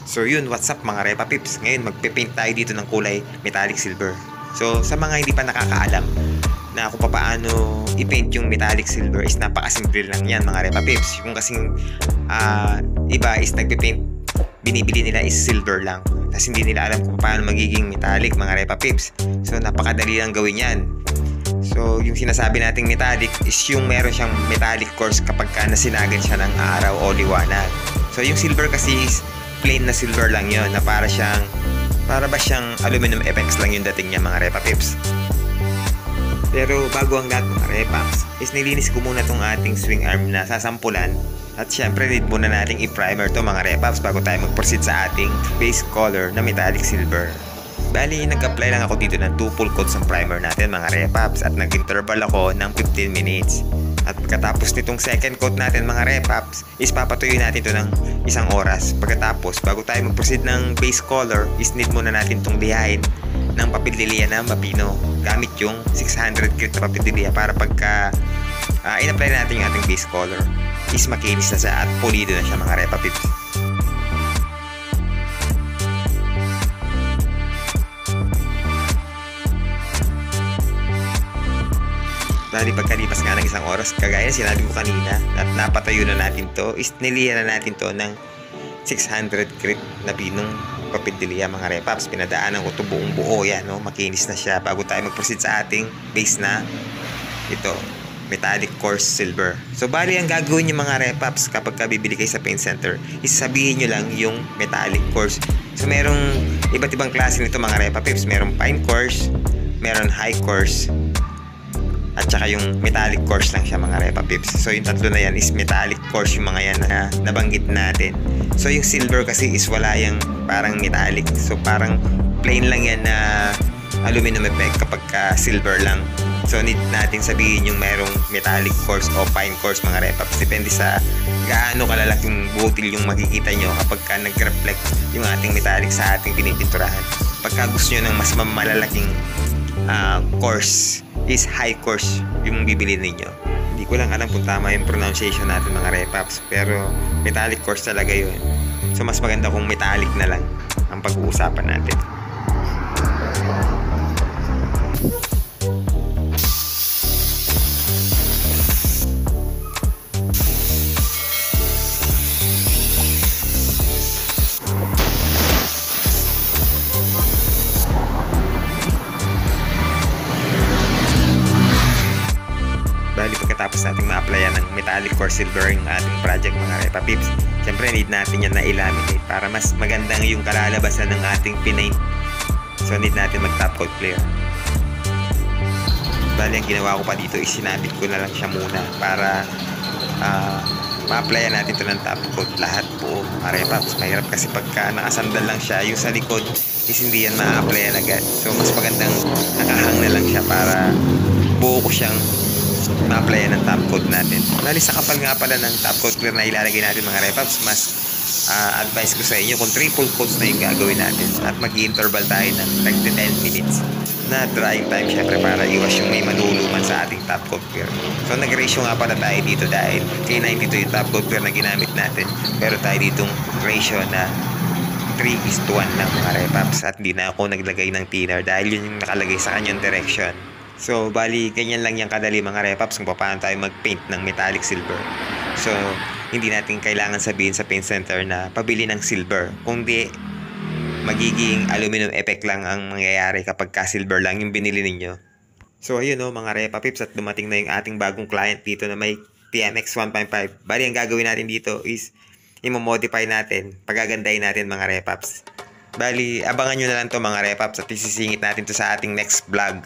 So yun, what's up mga Repa Pips? Ngayon magpe-paint tayo dito ng kulay metallic silver. So sa mga hindi pa nakakaalam na kung paano i-paint yung metallic silver is napakasimple lang yan mga Repa Pips. Yung kasing iba is nagpe-paint, binibili nila is silver lang. Tapos hindi nila alam kung paano magiging metallic mga Repa Pips. So napakadali lang gawin yan. So yung sinasabi nating metallic is yung meron siyang metallic course kapag nasinagan siya ng araw o liwanag. So yung silver kasi is plain na silver lang yon na para ba siyang aluminum effects lang yung dating niya mga Repa Pips. Pero bago ang lahat mga Repaps is nilinis ko muna tong ating swing arm na sasampulan. At syempre need muna nating i-primer to mga Repaps bago tayo mag-proceed sa ating base color na metallic silver. Bali, nag-apply lang ako dito ng 2 full coats ng primer natin mga Repaps at nag-interval ako ng 15 minutes. At pagkatapos nitong second coat natin mga Repaps is papatuyo natin ito ng 1 oras. Pagkatapos, bago tayo mag-proceed ng base color is need muna natin itong lihain ng papel lilya na mapino gamit yung 600 grit na papel lilya para pagka in-apply natin yung ating base color is makinis na siya at pulido na siya mga Repa Pips. Dahil pagkalipas nga ng 1 oras, kagaya sinabi ko kanina at napatayo na natin to, is nilihan na natin to ng 600 grit na pinong papel lilya mga Repaps. Pinadaanan ko to buong buo yan, no? Makinis na siya bago tayo mag-proceed sa ating base na ito, metallic coarse silver. So bali ang gagawin nyo mga Repaps kapag bibili kayo sa paint center is sabihin nyo lang yung metallic coarse. So merong iba't ibang klase nito mga Repa Pips. Merong fine coarse, meron high coarse, at saka yung metallic coarse lang siya mga Repa Pips. So yung tatlo na yan is metallic coarse yung mga yan na nabanggit natin. So yung silver kasi is wala yung parang metallic. So parang plain lang yan na aluminum effect kapag silver lang. So need natin sabihin yung merong metallic coarse o fine coarse mga Repa Pips. Depende sa gaano kalalaking butil yung makikita nyo kapag nag-reflect yung ating metallic sa ating pinipinturahan. Pagka gusto nyo ng mas malalaking coarse is high coarse yung bibili ninyo. Hindi ko lang alam kung tama yung pronunciation natin mga Repaps, pero metallic coarse talaga yun. So mas maganda kung metallic na lang ang pag-uusapan natin. Bali pagkatapos natin ma-applyan ng metallic coarse silver yung ating project mga Repa Pips, syempre need natin yan na i-laminate para mas magandang yung kalalabasan ng ating pinaint. So need natin mag-top coat clear. Bali ang ginawa ko pa dito is sinabit ko na lang siya muna para ma-applyan natin ito ng top coat lahat po mga Repa Pips. Mahirap kasi pagka nakasandal lang siya yung sa likod is hindi yan ma-applyan agad. So mas magandang nakahang na lang siya para buo ko siyang ma-applyan ng top coat natin. Bali sa kapal nga pala ng top coat clear na ilalagay natin mga Repaps, mas advice ko sa inyo kung triple coats na yung gagawin natin at mag-interval tayo ng 10 minutes na drying time syempre para iwas yung may manuluman sa ating top coat clear. So nag-ratio nga pala tayo dito dahil K92 yung top coat clear na ginamit natin, pero tayo ditong ratio na 3:1 lang mga Repaps at hindi na ako naglagay ng thinner dahil yun yung nakalagay sa kanyang direction. So, bali, ganyan lang yung kadali mga Repaps kung paano tayo mag-paint ng metallic silver. So, hindi natin kailangan sabihin sa paint center na pabili ng silver. Kundi, magiging aluminum effect lang ang mangyayari kapag silver lang yung binili ninyo. So, ayun mga Repa Pips at dumating na yung ating bagong client dito na may TMX 1.5. Bali, ang gagawin natin dito is i-modify natin, pagagandahin natin mga Repaps. Bali, abangan nyo na lang to mga Repaps at isisingit natin to sa ating next vlog.